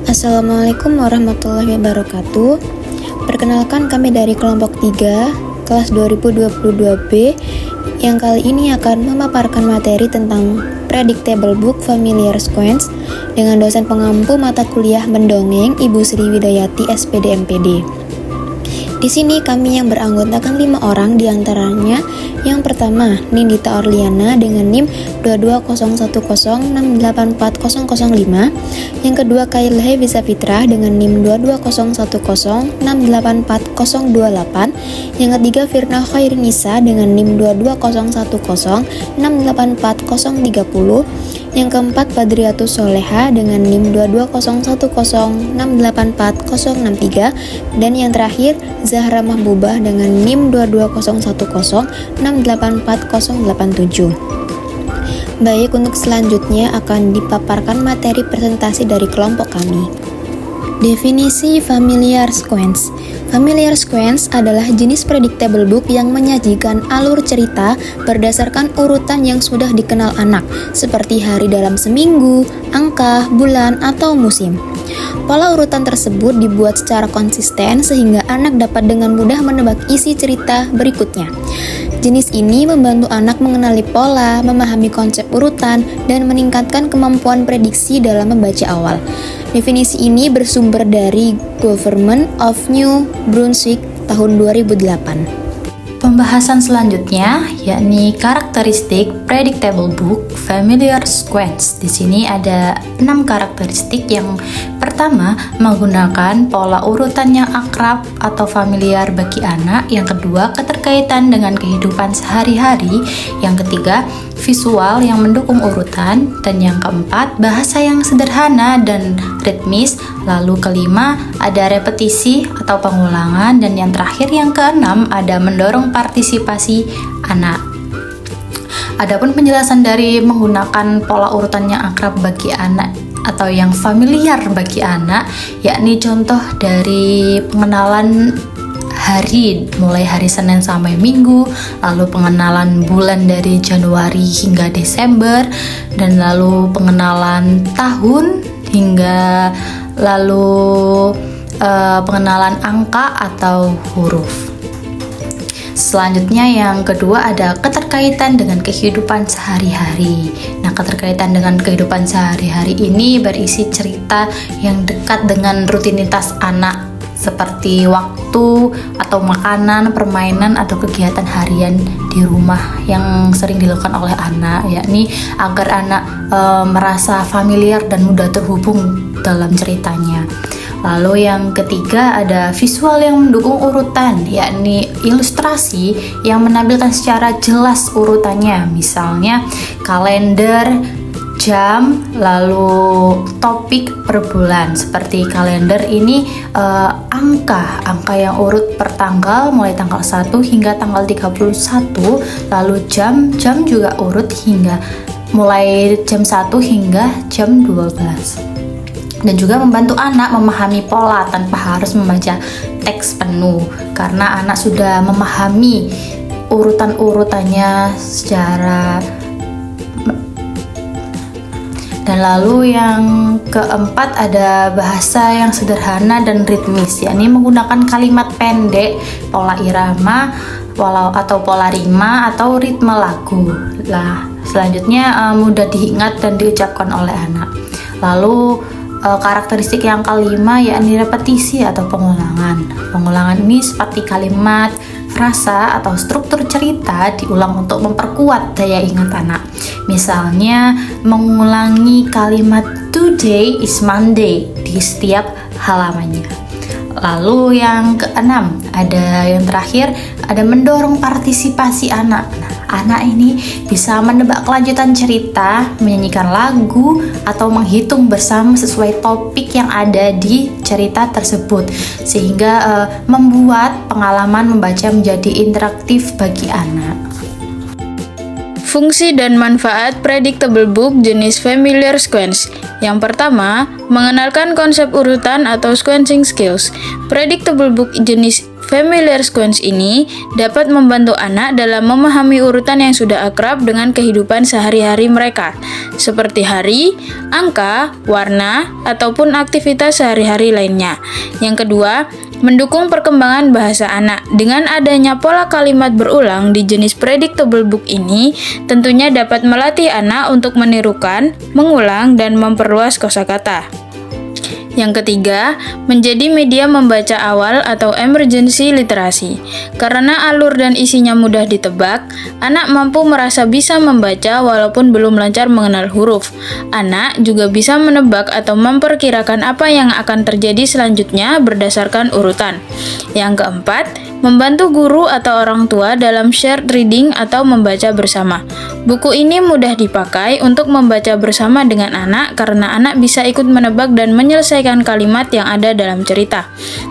Assalamualaikum warahmatullahi wabarakatuh. Perkenalkan, kami dari kelompok 3 kelas 2022B yang kali ini akan memaparkan materi tentang Predictable Book Familiar Sequence dengan dosen pengampu mata kuliah mendongeng Ibu Sri Widayati SPD MPD. Di sini kami yang beranggotakan 5 orang, diantaranya yang pertama Nindita Orliana dengan NIM 22010684005, yang kedua Kailhe Bisa Fitrah dengan NIM 22010684028, yang ketiga Firna Khairinisa dengan NIM 22010684030, yang keempat Badriatus Soleha dengan NIM 22010684063, dan yang terakhir Zahra Mahbubah dengan NIM 22010684087. Baik, untuk selanjutnya akan dipaparkan materi presentasi dari kelompok kami. Definisi familiar sequence. Familiar sequence adalah jenis predictable book yang menyajikan alur cerita berdasarkan urutan yang sudah dikenal anak, seperti hari dalam seminggu, angka, bulan, atau musim. Pola urutan tersebut dibuat secara konsisten sehingga anak dapat dengan mudah menebak isi cerita berikutnya. Jenis ini membantu anak mengenali pola, memahami konsep urutan, dan meningkatkan kemampuan prediksi dalam membaca awal. Definisi ini bersumber dari Government of New Brunswick tahun 2008. Pembahasan selanjutnya yakni karakteristik predictable book familiar sequence. Di sini ada 6 karakteristik. Yang pertama, menggunakan pola urutan yang akrab atau familiar bagi anak. Yang kedua, keterkaitan dengan kehidupan sehari-hari. Yang ketiga, visual yang mendukung urutan. Dan yang keempat, bahasa yang sederhana dan ritmis. Lalu kelima, ada repetisi atau pengulangan. Dan yang terakhir, yang keenam, ada mendorong partisipasi anak. Adapun penjelasan dari menggunakan pola urutan yang akrab bagi anak atau yang familiar bagi anak, yakni contoh dari pengenalan hari mulai hari Senin sampai Minggu, lalu pengenalan bulan dari Januari hingga Desember, dan lalu pengenalan tahun hingga lalu pengenalan angka atau huruf. Selanjutnya yang kedua ada keterkaitan dengan kehidupan sehari-hari. Nah, keterkaitan dengan kehidupan sehari-hari ini berisi cerita yang dekat dengan rutinitas anak seperti waktu atau makanan, permainan atau kegiatan harian di rumah yang sering dilakukan oleh anak, yakni agar anak merasa familiar dan mudah terhubung dalam ceritanya. Lalu yang ketiga ada visual yang mendukung urutan, yakni ilustrasi yang menampilkan secara jelas urutannya, misalnya kalender, jam, lalu topik per bulan. Seperti kalender ini angka yang urut per tanggal mulai tanggal 1 hingga tanggal 31, lalu jam juga urut hingga mulai jam 1 hingga jam 12. Dan juga membantu anak memahami pola tanpa harus membaca teks penuh, karena anak sudah memahami urutan-urutannya secara. Dan lalu yang keempat ada bahasa yang sederhana dan ritmis, yakni menggunakan kalimat pendek, pola irama, atau pola rima atau ritme lagu. Nah, selanjutnya mudah diingat dan diucapkan oleh anak. Lalu karakteristik yang kelima yakni repetisi atau pengulangan. Pengulangan ini seperti kalimat, frasa atau struktur cerita diulang untuk memperkuat daya ingat anak. Misalnya mengulangi kalimat today is Monday di setiap halamannya. Lalu yang keenam, ada yang terakhir, ada mendorong partisipasi anak. Nah, anak ini bisa menebak kelanjutan cerita, menyanyikan lagu, atau menghitung bersama sesuai topik yang ada di cerita tersebut, sehingga membuat pengalaman membaca menjadi interaktif bagi anak. Fungsi dan manfaat predictable book jenis familiar sequence. Yang pertama, mengenalkan konsep urutan atau sequencing skills. Predictable book jenis familiar sequence ini dapat membantu anak dalam memahami urutan yang sudah akrab dengan kehidupan sehari-hari mereka, seperti hari, angka, warna, ataupun aktivitas sehari-hari lainnya. Yang kedua, mendukung perkembangan bahasa anak. Dengan adanya pola kalimat berulang di jenis predictable book ini, tentunya dapat melatih anak untuk menirukan, mengulang, dan memperluas kosakata. Yang ketiga, menjadi media membaca awal atau emergency literasi. Karena alur dan isinya mudah ditebak, anak mampu merasa bisa membaca walaupun belum lancar mengenal huruf. Anak juga bisa menebak atau memperkirakan apa yang akan terjadi selanjutnya berdasarkan urutan. Yang keempat, membantu guru atau orang tua dalam shared reading atau membaca bersama. Buku ini mudah dipakai untuk membaca bersama dengan anak karena anak bisa ikut menebak dan menyelesaikan kalimat yang ada dalam cerita.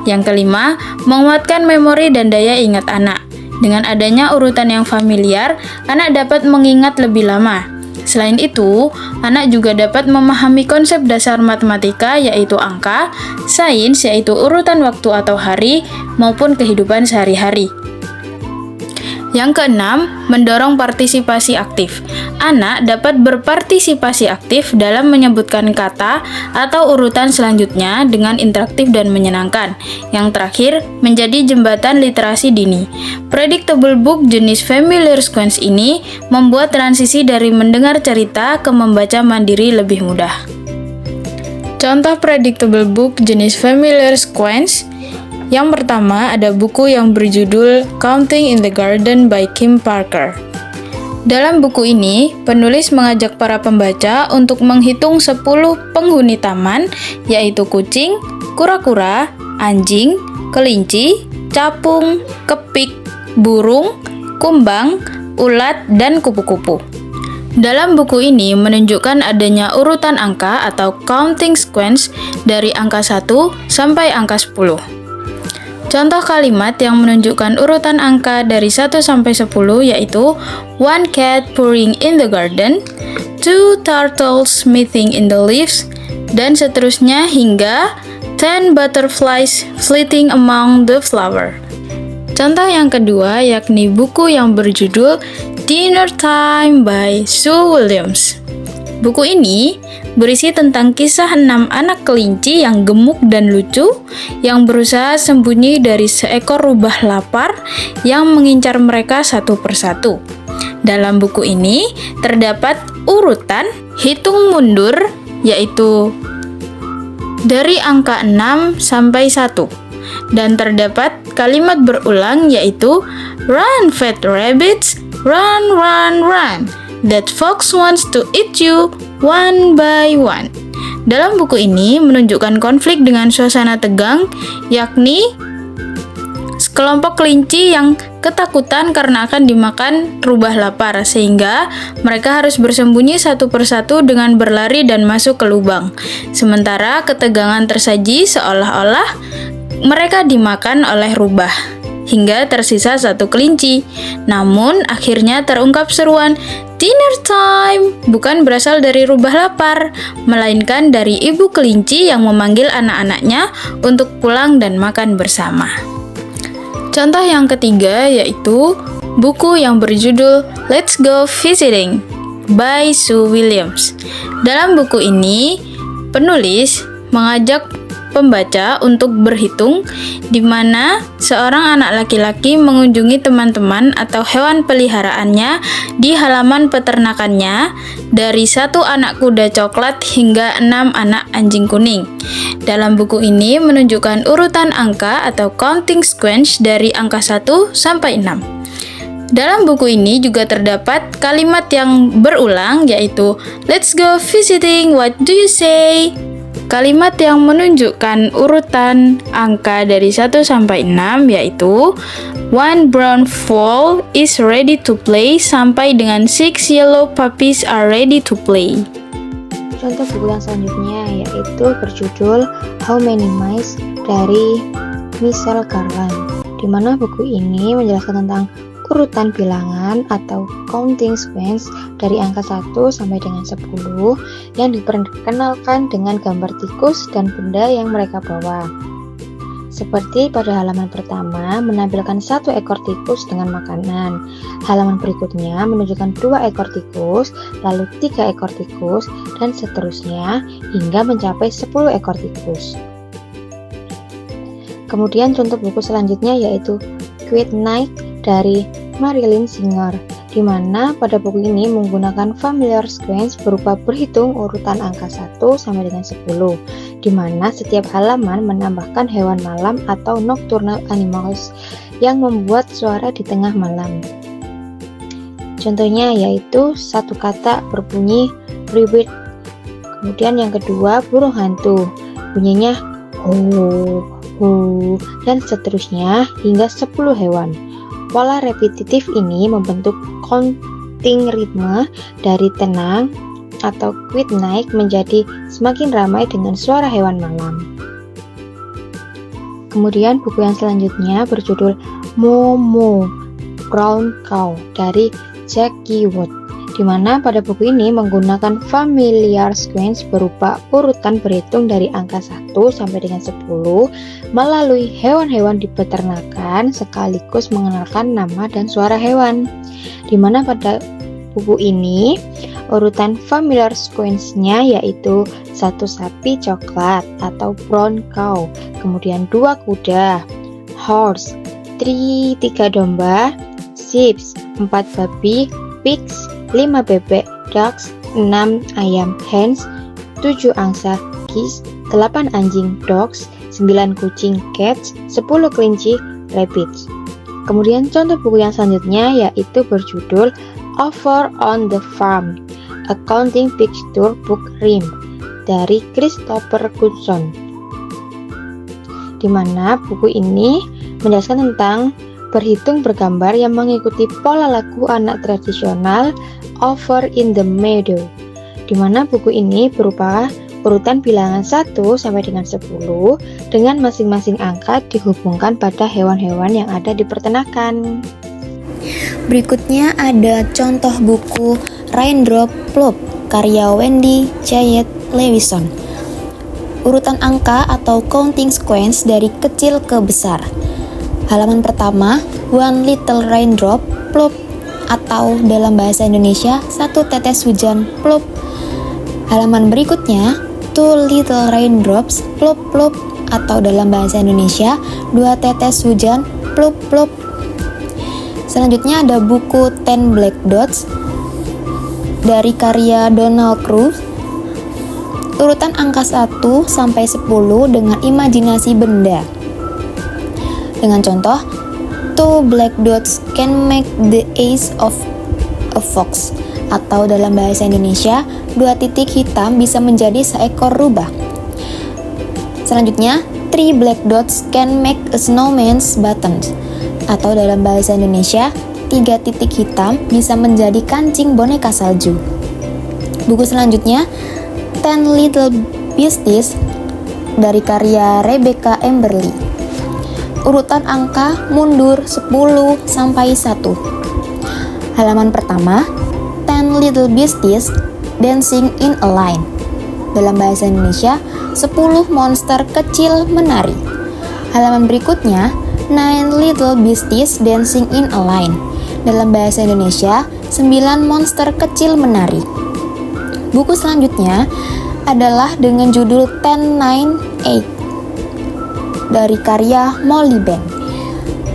Yang kelima, menguatkan memori dan daya ingat anak. Dengan adanya urutan yang familiar, anak dapat mengingat lebih lama. Selain itu, anak juga dapat memahami konsep dasar matematika yaitu angka, sains yaitu urutan waktu atau hari, maupun kehidupan sehari-hari. Yang keenam, mendorong partisipasi aktif. Anak dapat berpartisipasi aktif dalam menyebutkan kata atau urutan selanjutnya dengan interaktif dan menyenangkan. Yang terakhir, menjadi jembatan literasi dini. Predictable book jenis familiar sequence ini membuat transisi dari mendengar cerita ke membaca mandiri lebih mudah. Contoh predictable book jenis familiar sequence. Yang pertama, ada buku yang berjudul Counting in the Garden by Kim Parker. Dalam buku ini, penulis mengajak para pembaca untuk menghitung 10 penghuni taman, yaitu kucing, kura-kura, anjing, kelinci, capung, kepik, burung, kumbang, ulat, dan kupu-kupu. Dalam buku ini menunjukkan adanya urutan angka atau counting sequence dari angka 1 sampai angka 10. Contoh kalimat yang menunjukkan urutan angka dari 1 sampai 10 yaitu one cat purring in the garden, two turtles meeting in the leaves, dan seterusnya hingga 10 butterflies flitting among the flower. Contoh yang kedua yakni buku yang berjudul Dinner Time by Sue Williams. Buku ini berisi tentang kisah 6 anak kelinci yang gemuk dan lucu yang berusaha sembunyi dari seekor rubah lapar yang mengincar mereka satu persatu. Dalam buku ini terdapat urutan hitung mundur yaitu dari angka 6 sampai 1 dan terdapat kalimat berulang yaitu run fat rabbits, run run run. That fox wants to eat you one by one. Dalam buku ini menunjukkan konflik dengan suasana tegang, yakni sekelompok kelinci yang ketakutan karena akan dimakan rubah lapar, sehingga mereka harus bersembunyi satu persatu dengan berlari dan masuk ke lubang. Sementara ketegangan tersaji seolah-olah mereka dimakan oleh rubah, hingga tersisa satu kelinci. Namun akhirnya terungkap seruan dinner time bukan berasal dari rubah lapar, melainkan dari ibu kelinci yang memanggil anak-anaknya untuk pulang dan makan bersama. Contoh yang ketiga yaitu buku yang berjudul Let's Go Visiting by Sue Williams. Dalam buku ini, penulis mengajak pembaca untuk berhitung di mana seorang anak laki-laki mengunjungi teman-teman atau hewan peliharaannya di halaman peternakannya dari 1 anak kuda coklat hingga 6 anak anjing kuning. Dalam buku ini menunjukkan urutan angka atau counting sequence dari angka 1 sampai 6. Dalam buku ini juga terdapat kalimat yang berulang yaitu Let's go visiting, what do you say? Kalimat yang menunjukkan urutan angka dari 1 sampai 6 yaitu one brown fowl is ready to play sampai dengan 6 yellow puppies are ready to play. Contoh buku yang selanjutnya yaitu berjudul How Many Mice dari Michelle Garland, di mana buku ini menjelaskan tentang urutan bilangan atau counting sequence dari angka 1 sampai dengan 10 yang diperkenalkan dengan gambar tikus dan benda yang mereka bawa. Seperti pada halaman pertama menampilkan 1 ekor tikus dengan makanan. Halaman berikutnya menunjukkan 2 ekor tikus, lalu 3 ekor tikus, dan seterusnya hingga mencapai 10 ekor tikus. Kemudian contoh buku selanjutnya yaitu Quiet Night dari Marilyn Singer, di mana pada buku ini menggunakan familiar sequence berupa berhitung urutan angka 1 sampai dengan 10, di mana setiap halaman menambahkan hewan malam atau nocturnal animals yang membuat suara di tengah malam. Contohnya yaitu satu kata berbunyi rabbit, kemudian yang kedua burung hantu, bunyinya ho, ho, dan seterusnya hingga 10 hewan. Pola repetitif ini membentuk counting ritme dari tenang atau quiet night menjadi semakin ramai dengan suara hewan malam. Kemudian buku yang selanjutnya berjudul Momo Brown Cow dari Jackie Wood, di mana pada buku ini menggunakan familiar sequence berupa urutan berhitung dari angka 1 sampai dengan 10 melalui hewan-hewan di peternakan sekaligus mengenalkan nama dan suara hewan, di mana pada buku ini urutan familiar sequence-nya yaitu 1 sapi coklat atau brown cow, kemudian 2 kuda, horse, 3 domba, sheep, 4 babi, pigs, 5 bebek, ducks, 6 ayam, hens, 7 angsa, geese, 8 anjing, dogs, 9 kucing, cats, 10 kelinci, rabbits. Kemudian contoh buku yang selanjutnya yaitu berjudul Over on the Farm, A Counting Picture Book Rhyme dari Christopher Coulson, di mana buku ini menjelaskan tentang berhitung bergambar yang mengikuti pola lagu anak tradisional Over in the Meadow, di mana buku ini berupa urutan bilangan 1 sampai dengan 10 dengan masing-masing angka dihubungkan pada hewan-hewan yang ada di peternakan. Berikutnya ada contoh buku Raindrop Plop karya Wendy Chayet Lewison. Urutan angka atau counting sequence dari kecil ke besar. Halaman pertama, One Little Raindrop Plop, atau dalam bahasa Indonesia, 1 tetes hujan plop. Halaman berikutnya, Two Little Raindrops Plop Plop, atau dalam bahasa Indonesia, 2 tetes hujan plop plop. Selanjutnya ada buku 10 Black Dots dari karya Donald Cruz. Urutan angka 1 sampai 10 dengan imajinasi benda. Dengan contoh, 2 black dots can make the eyes of a fox, atau dalam bahasa Indonesia, 2 titik hitam bisa menjadi seekor rubah. Selanjutnya, 3 black dots can make a snowman's buttons, atau dalam bahasa Indonesia, 3 titik hitam bisa menjadi kancing boneka salju. Buku selanjutnya, 10 Little Beasties dari karya Rebecca Emberley. Urutan angka mundur 10 sampai 1. Halaman pertama, 10 Little Beasties Dancing in a Line. Dalam bahasa Indonesia, 10 monster kecil menari. Halaman berikutnya, 9 Little Beasties Dancing in a Line. Dalam bahasa Indonesia, 9 monster kecil menari. Buku selanjutnya adalah dengan judul 10, 9, 8 dari karya Molly Bank.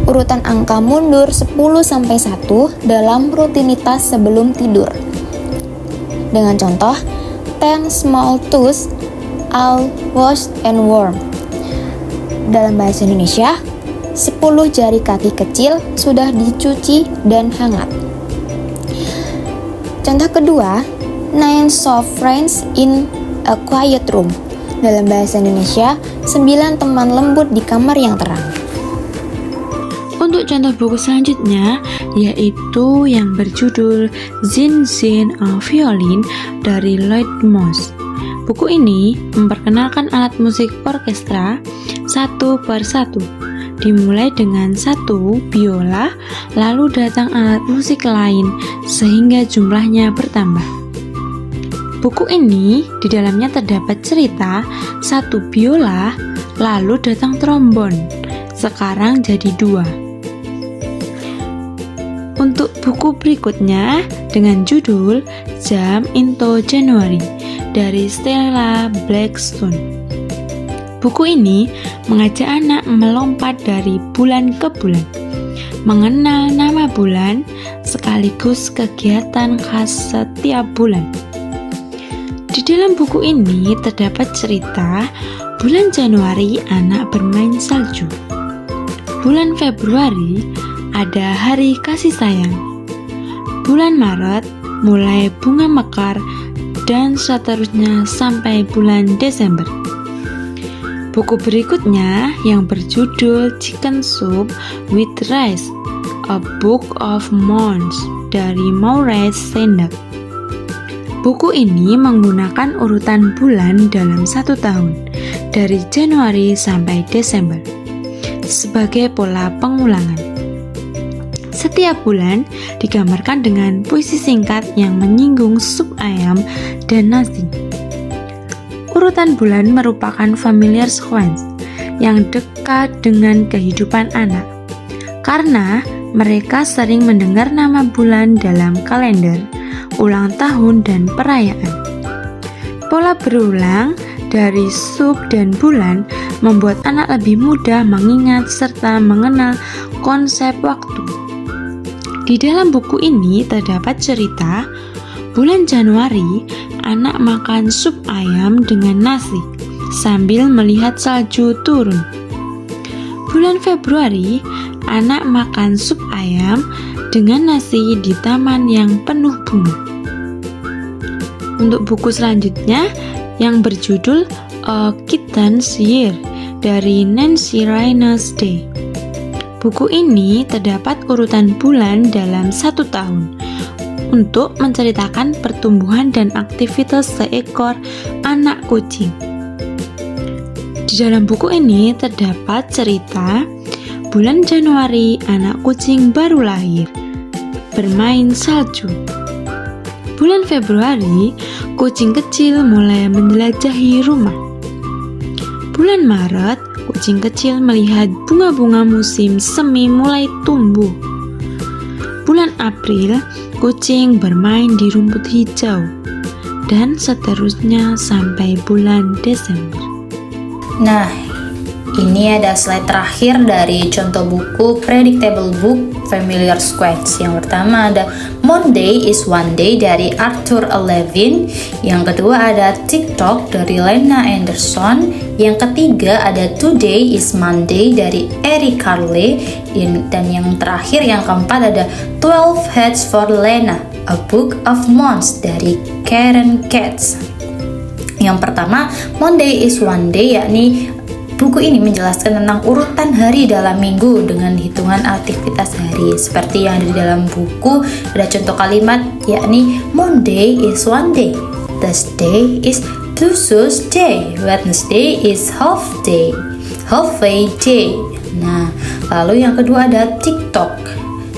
Urutan angka mundur 10 sampai 1 dalam rutinitas sebelum tidur. Dengan contoh, 10 small toes all washed and warm. Dalam bahasa Indonesia, 10 jari kaki kecil sudah dicuci dan hangat. Contoh kedua, 9 soft friends in a quiet room. Dalam bahasa Indonesia, 9 teman lembut di kamar yang terang. Untuk contoh buku selanjutnya yaitu yang berjudul Zin Zin a Violin dari Lloyd Moss. Buku ini memperkenalkan alat musik orkestra 1 per 1. Dimulai dengan 1 biola, lalu datang alat musik lain sehingga jumlahnya bertambah. Buku ini di dalamnya terdapat cerita 1 biola, lalu datang trombon, sekarang jadi 2. Untuk buku berikutnya dengan judul Jump into January dari Stella Blackstone. Buku ini mengajak anak melompat dari bulan ke bulan, mengenal nama bulan sekaligus kegiatan khas setiap bulan. Di dalam buku ini terdapat cerita bulan Januari anak bermain salju. Bulan Februari ada hari kasih sayang. Bulan Maret mulai bunga mekar dan seterusnya sampai bulan Desember. Buku berikutnya yang berjudul Chicken Soup with Rice, A Book of Months dari Maurice Sendak. Buku ini menggunakan urutan bulan dalam 1 tahun, dari Januari sampai Desember, sebagai pola pengulangan. Setiap bulan digambarkan dengan puisi singkat yang menyinggung sup ayam dan nasi. Urutan bulan merupakan familiar sequence yang dekat dengan kehidupan anak, karena mereka sering mendengar nama bulan dalam kalender, ulang tahun, dan perayaan. Pola berulang dari sup dan bulan membuat anak lebih mudah mengingat serta mengenal konsep waktu. Di dalam buku ini terdapat cerita bulan Januari anak makan sup ayam dengan nasi sambil melihat salju turun. Bulan Februari anak makan sup ayam dengan nasi di taman yang penuh bunga. Untuk buku selanjutnya yang berjudul A Kitten's Year dari Nancy Reines Day. Buku ini terdapat urutan bulan dalam 1 tahun untuk menceritakan pertumbuhan dan aktivitas seekor anak kucing. Di dalam buku ini terdapat cerita bulan Januari anak kucing baru lahir, bermain salju. Bulan Februari, kucing kecil mulai menjelajahi rumah. Bulan Maret, kucing kecil melihat bunga-bunga musim semi mulai tumbuh. Bulan April, kucing bermain di rumput hijau, dan seterusnya sampai bulan Desember. Nah, ini ada slide terakhir dari contoh buku Predictable Book Familiar Sequence. Yang pertama ada Monday is One Day dari Arthur A. Levin. Yang kedua ada TikTok dari Lena Anderson. Yang ketiga ada Today is Monday dari Eric Carle. Dan yang terakhir, yang keempat ada 12 Heads for Lena, A Book of Months dari Karen Katz. Yang pertama, Monday is One Day, yakni buku ini menjelaskan tentang urutan hari dalam minggu dengan hitungan aktivitas hari. Seperti yang ada di dalam buku, ada contoh kalimat yakni Monday is one day, Thursday is Tuesday, Wednesday is halfway day. Nah, lalu yang kedua ada TikTok.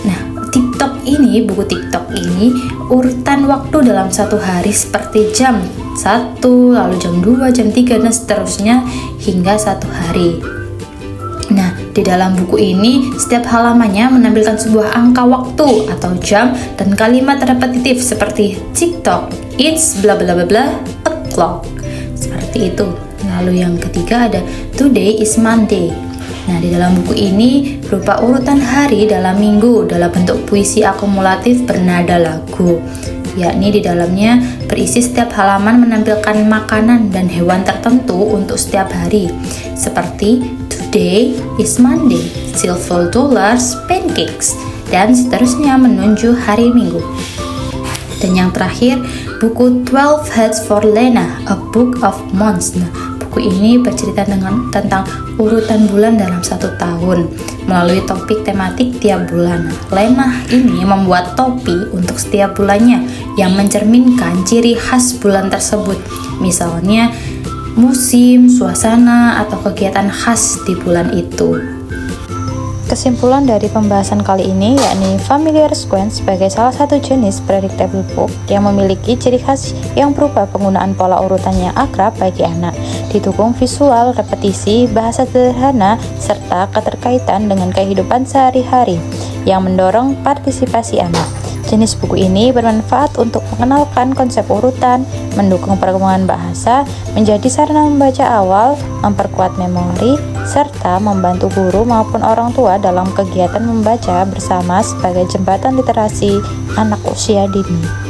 Nah, buku TikTok ini urutan waktu dalam satu hari seperti jam 1, lalu jam 2, jam 3, dan seterusnya hingga 1 hari. Nah, di dalam buku ini setiap halamannya menampilkan sebuah angka waktu atau jam dan kalimat repetitif seperti TikTok, it's bla bla bla bla o'clock. Seperti itu. Lalu yang ketiga ada Today is Monday. Nah, di dalam buku ini berupa urutan hari dalam minggu dalam bentuk puisi akumulatif bernada lagu, yakni di dalamnya berisi setiap halaman menampilkan makanan dan hewan tertentu untuk setiap hari, seperti Today is Monday, silver dollars, pancakes, dan seterusnya menuju hari Minggu. Dan yang terakhir, buku 12 Heads for Lena, A Book of Months. Nah, buku ini bercerita tentang urutan bulan dalam 1 tahun melalui topik tematik tiap bulan. Lena ini membuat topi untuk setiap bulannya yang mencerminkan ciri khas bulan tersebut, misalnya musim, suasana, atau kegiatan khas di bulan itu. Kesimpulan dari pembahasan kali ini yakni familiar sequence sebagai salah satu jenis predictable book yang memiliki ciri khas yang berupa penggunaan pola urutan yang akrab bagi anak, didukung visual, repetisi, bahasa sederhana, serta keterkaitan dengan kehidupan sehari-hari yang mendorong partisipasi anak. Jenis buku ini bermanfaat untuk mengenalkan konsep urutan, mendukung perkembangan bahasa, menjadi sarana membaca awal, memperkuat memori, serta membantu guru maupun orang tua dalam kegiatan membaca bersama sebagai jembatan literasi anak usia dini.